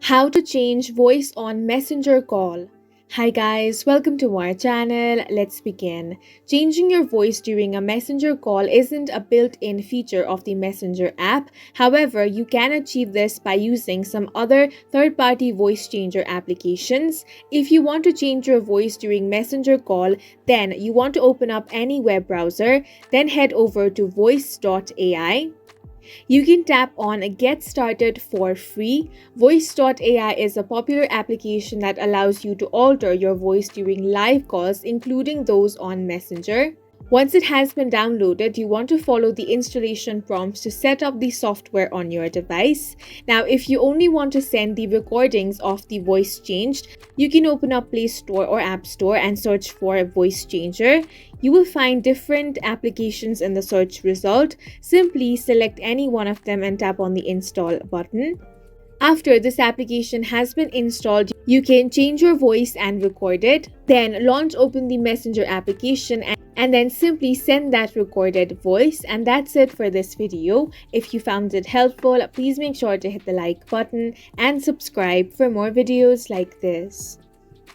How to change voice on Messenger call. Hi guys, welcome to our channel. Let's begin. Changing your voice during a Messenger call isn't a built-in feature of the Messenger app. However, you can achieve this by using some other third-party voice changer applications. If you want to change your voice during Messenger call, then you want to open up any web browser, then head over to voice.ai. You can tap on Get Started for free. Voice.ai is a popular application that allows you to alter your voice during live calls, including those on Messenger. Once it has been downloaded, you want to follow the installation prompts to set up the software on your device. Now, if you only want to send the recordings of the voice changed, you can open up Play Store or App Store and search for Voice Changer. You will find different applications in the search result. Simply select any one of them and tap on the Install button. After this application has been installed, you can change your voice and record it. Then open the Messenger application and then simply send that recorded voice. And that's it for this video. If you found it helpful, please make sure to hit the like button and subscribe for more videos like this.